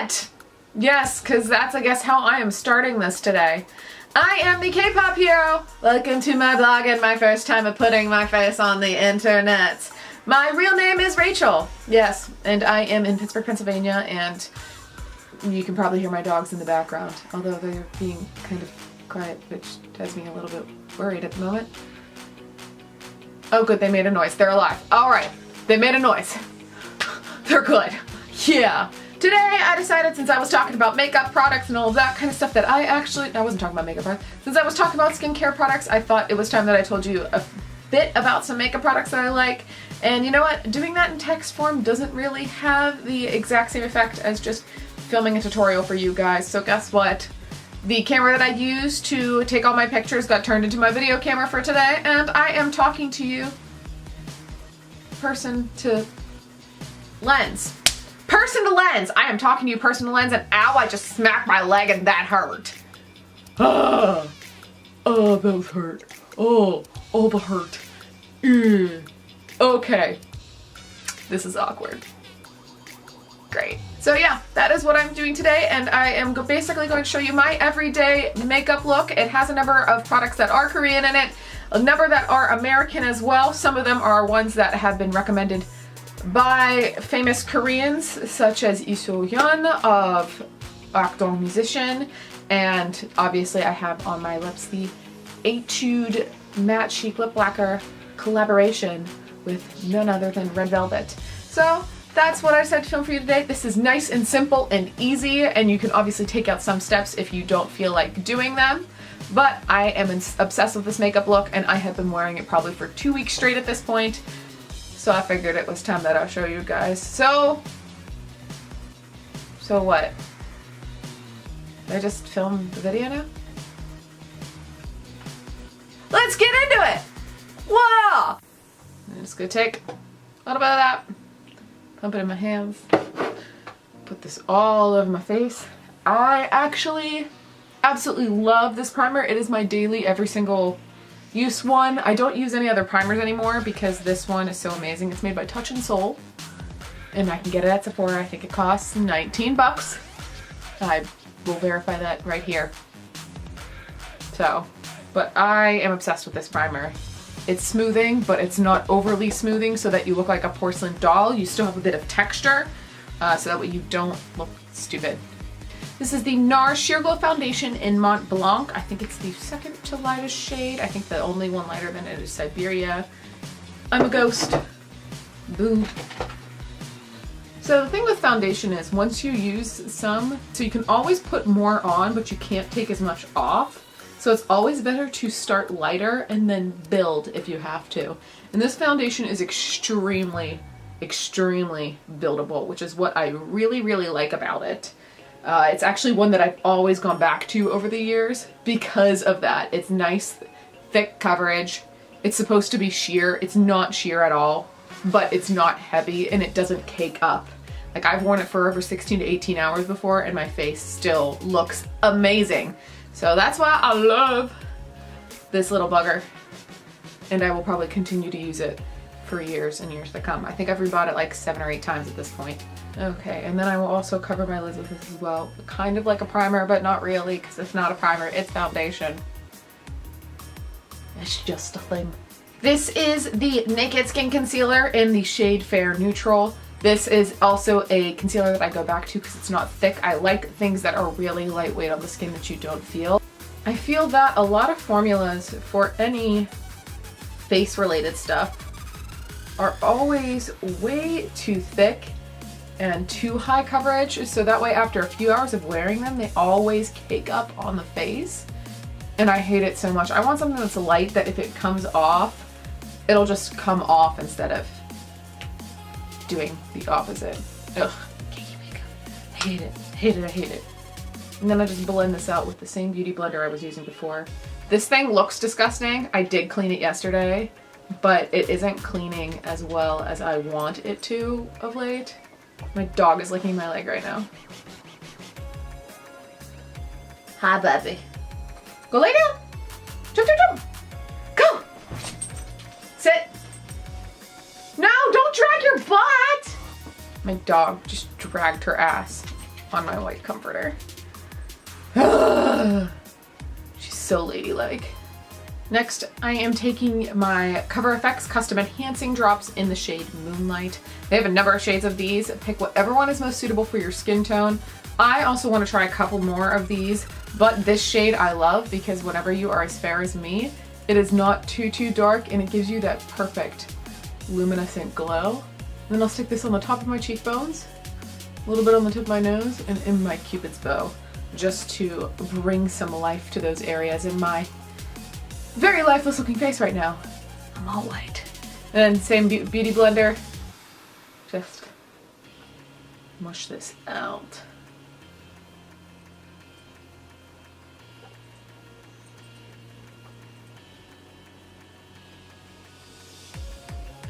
what? Yes, because that's, I guess, how I am starting this today. I am the K-pop hero. Welcome to my blog and my first time of putting my face on the internet. My real name is Rachel. Yes, and I am in Pittsburgh, Pennsylvania, and you can probably hear my dogs in the background, although they're being kind of quiet, which has me a little bit worried at the moment. Oh good, they made a noise. They're alive. Alright, they made a noise. They're good. Yeah. Today I decided, since I was talking about makeup products and all of that kind of stuff, that I wasn't talking about makeup products. Since I was talking about skincare products, I thought it was time that I told you a bit about some makeup products that I like. And you know what? Doing that in text form doesn't really have the exact same effect as just filming a tutorial for you guys. So guess what? The camera that I used to take all my pictures got turned into my video camera for today, and I am talking to you person to lens. Person to lens! I am talking to you person to lens, and ow, I just smacked my leg and that hurt. Oh, those hurt. Oh, the hurt. Okay. This is awkward. Great. So yeah, that is what I'm doing today, and I am basically going to show you my everyday makeup look. It has a number of products that are Korean in it, a number that are American as well. Some of them are ones that have been recommended by famous Koreans, such as Lee So-hyun of Akdong Musician, and obviously I have on my lips the Etude Matte Chic Lip Lacquer collaboration with none other than Red Velvet. So that's what I decided to film for you today. This is nice and simple and easy, and you can obviously take out some steps if you don't feel like doing them. But I am obsessed with this makeup look, and I have been wearing it probably for 2 weeks straight at this point. So I figured it was time that I'll show you guys. So what? Did I just film the video now? Let's get into it! Whoa! I'm just gonna take a little bit of that, pump it in my hands, put this all over my face. I actually absolutely love this primer. It is my daily, every single use one. I don't use any other primers anymore because this one is so amazing. It's made by Touch in Seoul, and I can get it at Sephora. I think it costs 19 bucks. I will verify that right here. So, but I am obsessed with this primer. It's smoothing, but it's not overly smoothing so that you look like a porcelain doll. You still have a bit of texture, so that way you don't look stupid. This is the NARS Sheer Glow Foundation in Mont Blanc. I think it's the second to lightest shade. I think the only one lighter than it is Siberia. I'm a ghost. Boo. So the thing with foundation is once you use some, so you can always put more on, but you can't take as much off. So it's always better to start lighter and then build if you have to. And this foundation is extremely, extremely buildable, which is what I really, really like about it. It's actually one that I've always gone back to over the years because of that. It's nice, thick coverage. It's supposed to be sheer. It's not sheer at all, but it's not heavy and it doesn't cake up. Like, I've worn it for over 16 to 18 hours before and my face still looks amazing. So that's why I love this little bugger, and I will probably continue to use it for years and years to come. I think I've rebought it like 7 or 8 times at this point. Okay, and then I will also cover my lids with this as well. Kind of like a primer, but not really, because it's not a primer, it's foundation. It's just a thing. This is the Naked Skin Concealer in the shade Fair Neutral. This is also a concealer that I go back to because it's not thick. I like things that are really lightweight on the skin that you don't feel. I feel that a lot of formulas for any face-related stuff are always way too thick and too high coverage, so that way after a few hours of wearing them, they always cake up on the face. And I hate it so much. I want something that's light that if it comes off, it'll just come off instead of doing the opposite. Ugh, I hate it, hate it, I hate it. And then I just blend this out with the same beauty blender I was using before. This thing looks disgusting. I did clean it yesterday, but it isn't cleaning as well as I want it to of late. My dog is licking my leg right now. Hi, baby. Go lay down. Jump, jump, jump. Go. Sit. No, don't drag your butt. My dog just dragged her ass on my white comforter. She's so ladylike. Next, I am taking my Cover FX Custom Enhancing Drops in the shade Moonlight. They have a number of shades of these. Pick whatever one is most suitable for your skin tone. I also want to try a couple more of these, but this shade I love because whenever you are as fair as me, it is not too dark and it gives you that perfect luminescent glow. And then I'll stick this on the top of my cheekbones, a little bit on the tip of my nose, and in my Cupid's bow, just to bring some life to those areas in my very lifeless looking face right now. I'm all white. And then same beauty blender, just mush this out.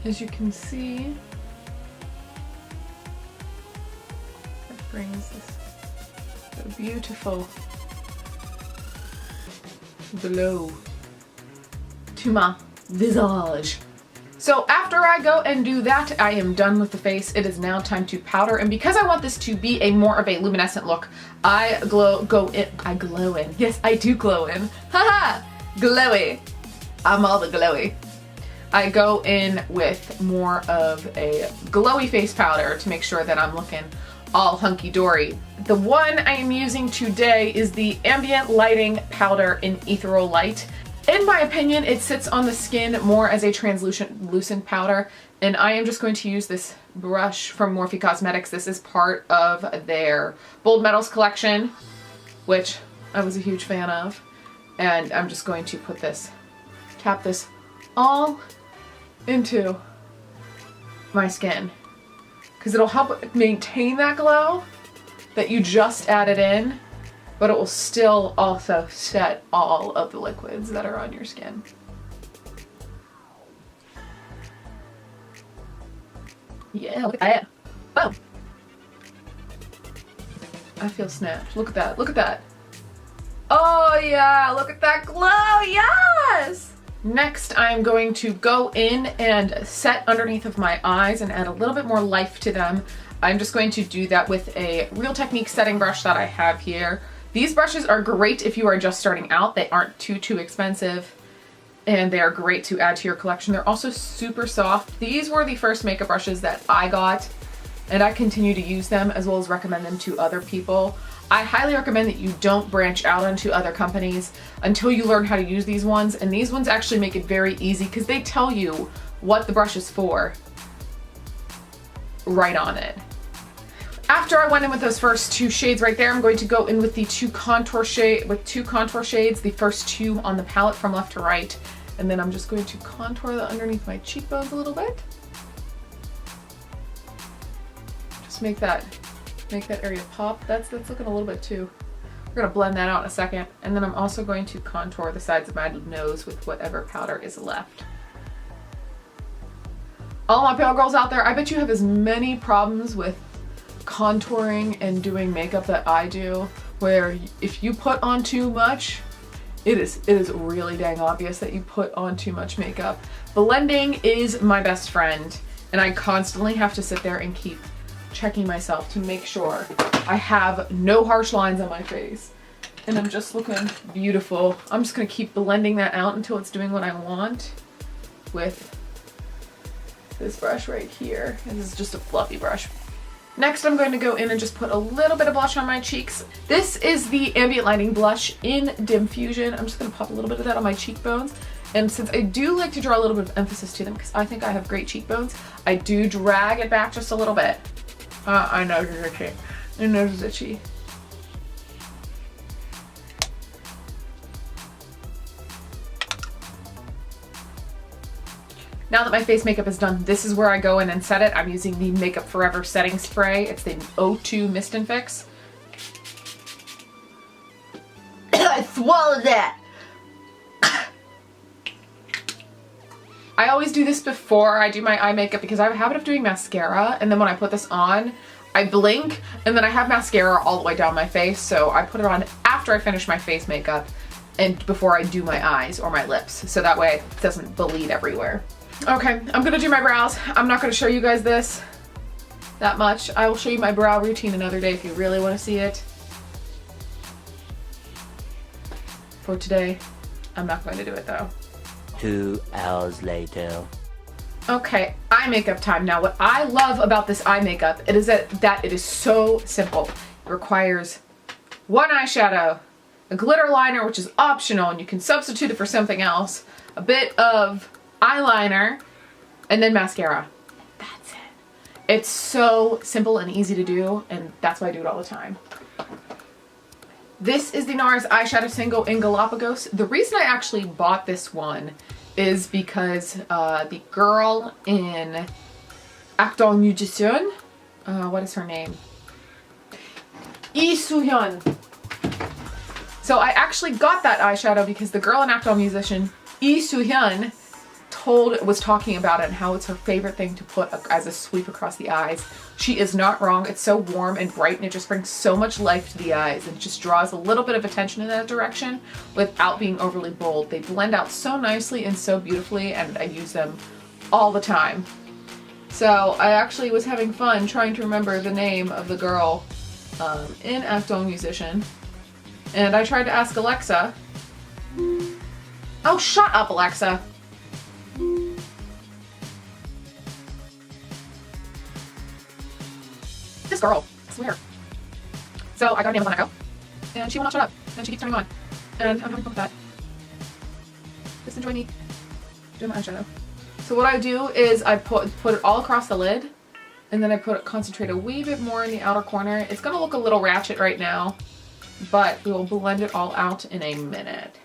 As you can see, it brings this beautiful glow to my visage. So after I go and do that, I am done with the face. It is now time to powder, and because I want this to be a more of a luminescent look, I glow in. Yes, I do glow in. Haha, glowy. I'm all the glowy. I go in with more of a glowy face powder to make sure that I'm looking all hunky-dory. The one I am using today is the Ambient Lighting Powder in Ethereal Light. In my opinion, it sits on the skin more as a translucent powder, and I am just going to use this brush from Morphe Cosmetics. This is part of their Bold Metals collection, which I was a huge fan of, and I'm just going to put this, tap this all into my skin, because it'll help maintain that glow that you just added in, but it will still also set all of the liquids that are on your skin. Yeah, look at that. Boom. I feel snatched. Look at that. Look at that. Oh yeah, look at that glow. Yes! Next, I'm going to go in and set underneath of my eyes and add a little bit more life to them. I'm just going to do that with a Real Technique setting brush that I have here. These brushes are great if you are just starting out. They aren't too expensive, and they are great to add to your collection. They're also super soft. These were the first makeup brushes that I got, and I continue to use them as well as recommend them to other people. I highly recommend that you don't branch out onto other companies until you learn how to use these ones, and these ones actually make it very easy because they tell you what the brush is for right on it. After I went in with those first two shades right there, I'm going to go in with the two contour shades, the first two on the palette from left to right, and then I'm just going to contour the underneath my cheekbones a little bit. Just make that area pop. That's looking a little bit too. We're gonna blend that out in a second, and then I'm also going to contour the sides of my nose with whatever powder is left. All my pale girls out there, I bet you have as many problems with contouring and doing makeup that I do, where if you put on too much, it is really dang obvious that you put on too much makeup. Blending is my best friend, and I constantly have to sit there and keep checking myself to make sure I have no harsh lines on my face and I'm just looking beautiful. I'm just gonna keep blending that out until it's doing what I want with this brush right here. And this is just a fluffy brush. Next, I'm going to go in and just put a little bit of blush on my cheeks. This is the Ambient Lighting Blush in Dim Fusion. I'm just gonna pop a little bit of that on my cheekbones. And since I do like to draw a little bit of emphasis to them because I think I have great cheekbones, I do drag it back just a little bit. I know you're itchy. Your nose is itchy. Now that my face makeup is done, this is where I go in and set it. I'm using the Makeup Forever setting spray. It's the O2 Mist and Fix. I swallowed that! I always do this before I do my eye makeup because I have a habit of doing mascara, and then when I put this on, I blink, and then I have mascara all the way down my face, so I put it on after I finish my face makeup and before I do my eyes or my lips, so that way it doesn't bleed everywhere. Okay, I'm gonna do my brows. I'm not gonna show you guys this. that much. I will show you my brow routine another day if you really want to see it. For today, I'm not going to do it though. 2 hours later. Okay, eye makeup time. Now what I love about this eye makeup, it is that it is so simple. It requires one eyeshadow, a glitter liner, which is optional and you can substitute it for something else, a bit of eyeliner, and then mascara. That's it. It's so simple and easy to do, and that's why I do it all the time. This is the NARS eyeshadow single in Galapagos. The reason I actually bought this one is because the girl in Acton Musician, what is her name? Lee Soo-hyun. So I actually got that eyeshadow because the girl in Acton Musician, Lee Soo-hyun, was talking about it and how it's her favorite thing to put as a sweep across the eyes. She is not wrong. It's so warm and bright and it just brings so much life to the eyes and just draws a little bit of attention in that direction without being overly bold. They blend out so nicely and so beautifully and I use them all the time. So I actually was having fun trying to remember the name of the girl in Acton Musician, and I tried to ask Alexa. Oh, shut up, Alexa. This girl, I swear. So I got an Amazon Echo, and she will not shut up, and she keeps turning on, and I'm having fun with that. Just enjoy me doing my eyeshadow. So what I do is I put it all across the lid, and then I concentrate a wee bit more in the outer corner. It's gonna look a little ratchet right now, but we will blend it all out in a minute.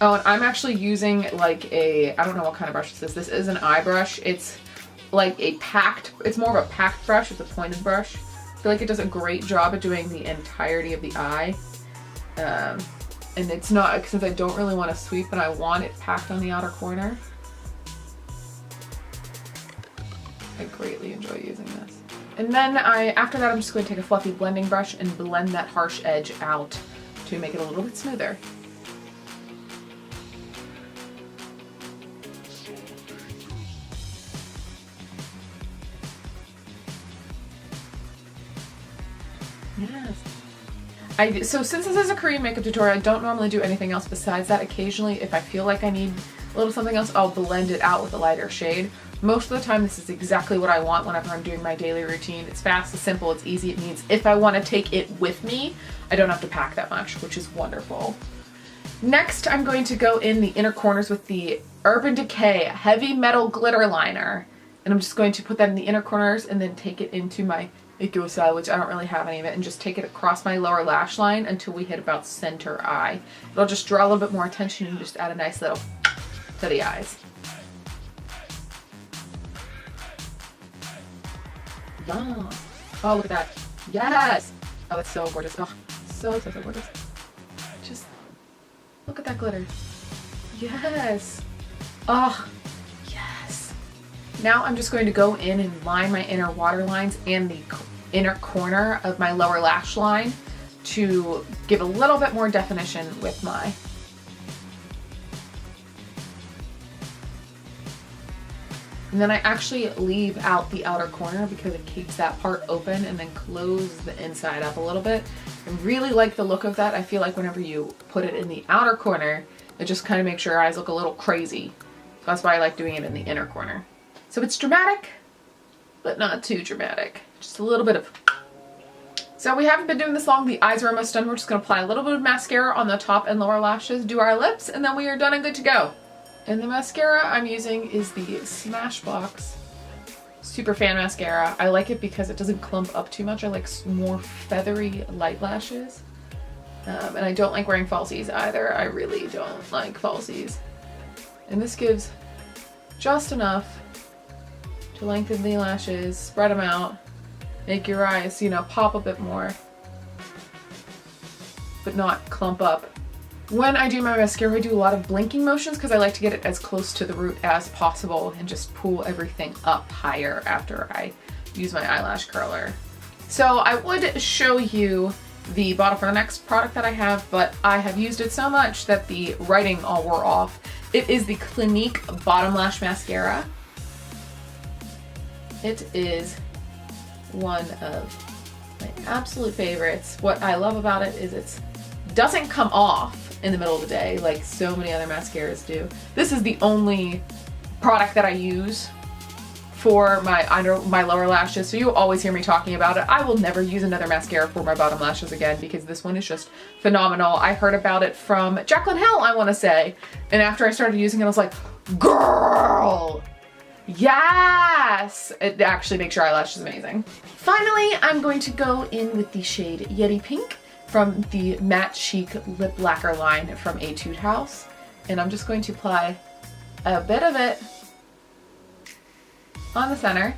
Oh, and I'm actually using like I don't know what kind of brush this is. This is an eye brush. It's like it's more of a packed brush. It's a pointed brush. I feel like it does a great job at doing the entirety of the eye. And it's not, since I don't really want to sweep and I want it packed on the outer corner. I greatly enjoy using this. And then after that, I'm just going to take a fluffy blending brush and blend that harsh edge out to make it a little bit smoother. Yes. So since this is a Korean makeup tutorial, I don't normally do anything else besides that. Occasionally, if I feel like I need a little something else, I'll blend it out with a lighter shade. Most of the time, this is exactly what I want whenever I'm doing my daily routine. It's fast, it's simple, it's easy. It means if I want to take it with me, I don't have to pack that much, which is wonderful. Next, I'm going to go in the inner corners with the Urban Decay Heavy Metal Glitter Liner. And I'm just going to put that in the inner corners and then take it into my Etude, which I don't really have any of it, and just take it across my lower lash line until we hit about center eye. It'll just draw a little bit more attention and just add a nice little to the eyes. Yeah. Oh, look at that. Yes! Oh, that's so gorgeous. Oh, so gorgeous. Just look at that glitter. Yes! Oh, yes! Now I'm just going to go in and line my inner water lines and the inner corner of my lower lash line to give a little bit more definition with my And then I actually leave out the outer corner because it keeps that part open and then close the inside up a little bit. I really like the look of that. I feel like whenever you put it in the outer corner, it just kind of makes your eyes look a little crazy. That's why I like doing it in the inner corner. So it's dramatic, but not too dramatic. Just a little bit of... So we haven't been doing this long. The eyes are almost done. We're just going to apply a little bit of mascara on the top and lower lashes, do our lips, and then we are done and good to go. And the mascara I'm using is the Smashbox Super Fan Mascara. I like it because it doesn't clump up too much. I like more feathery light lashes. And I don't like wearing falsies either. I really don't like falsies. And this gives just enough to lengthen the lashes, spread them out, make your eyes, you know, pop a bit more, but not clump up. When I do my mascara, I do a lot of blinking motions because I like to get it as close to the root as possible and just pull everything up higher after I use my eyelash curler. So I would show you the bottle for the next product that I have, but I have used it so much that the writing all wore off. It is the Clinique Bottom Lash Mascara. It is one of my absolute favorites. What I love about it is it doesn't come off in the middle of the day like so many other mascaras do. This is the only product that I use for my lower lashes, so you always hear me talking about it. I will never use another mascara for my bottom lashes again because this one is just phenomenal. I heard about it from Jaclyn Hill, I want to say, and after I started using it, I was like, girl, yes! It actually makes your eyelashes amazing. Finally, I'm going to go in with the shade Yeti Pink from the Matte Chic Lip Lacquer line from Etude House, and I'm just going to apply a bit of it on the center,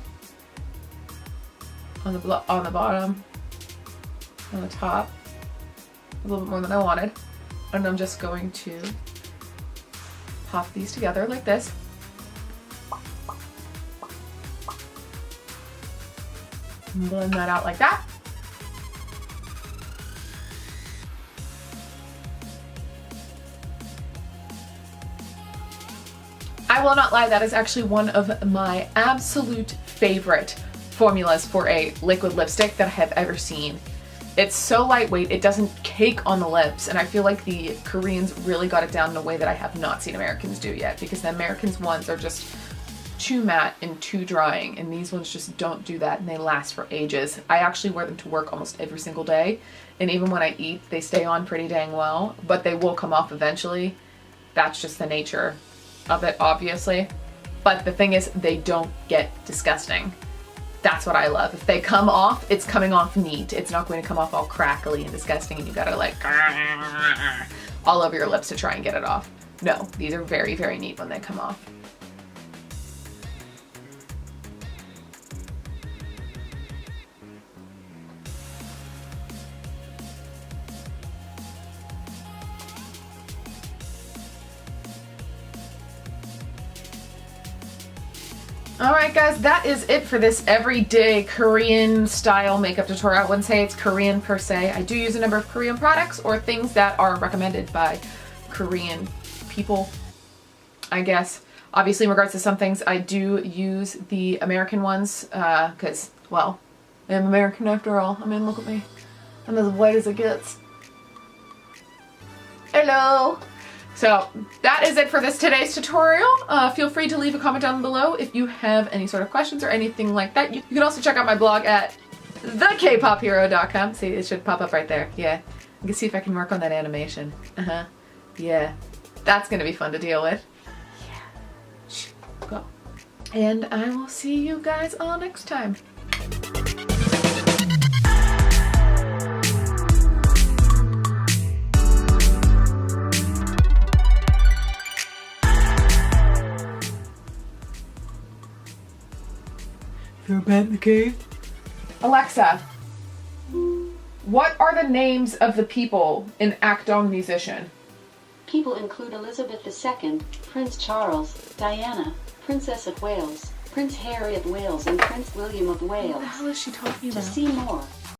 on the bottom, on the top, a little bit more than I wanted, and I'm just going to pop these together like this. And blend that out like that. I will not lie, that is actually one of my absolute favorite formulas for a liquid lipstick that I have ever seen. It's so lightweight, it doesn't cake on the lips, and I feel like the Koreans really got it down in a way that I have not seen Americans do yet, because the Americans ones are just too matte and too drying, and these ones just don't do that, and they last for ages. I actually wear them to work almost every single day, and even when I eat, they stay on pretty dang well, but they will come off eventually. That's just the nature of it, obviously. But the thing is, they don't get disgusting. That's what I love. If they come off, it's coming off neat. It's not going to come off all crackly and disgusting and you gotta like all over your lips to try and get it off. No, these are very, very neat when they come off. Alright guys, that is it for this everyday Korean style makeup tutorial. I wouldn't say it's Korean per se. I do use a number of Korean products or things that are recommended by Korean people, I guess. Obviously in regards to some things, I do use the American ones because, well, I'm American after all. I mean, look at me. I'm as white as it gets. Hello! So that is it for today's tutorial. Feel free to leave a comment down below if you have any sort of questions or anything like that. You can also check out my blog at thekpophero.com. See, it should pop up right there. Yeah. I can see if I can work on that animation. Yeah. That's gonna be fun to deal with. Yeah. Shh. Go. And I will see you guys all next time. You're a bat in the cave? Alexa, what are the names of the people in Acdong Musician? People include Elizabeth II, Prince Charles, Diana, Princess of Wales, Prince Harry of Wales, and Prince William of Wales. What the hell is she talking about? To see more,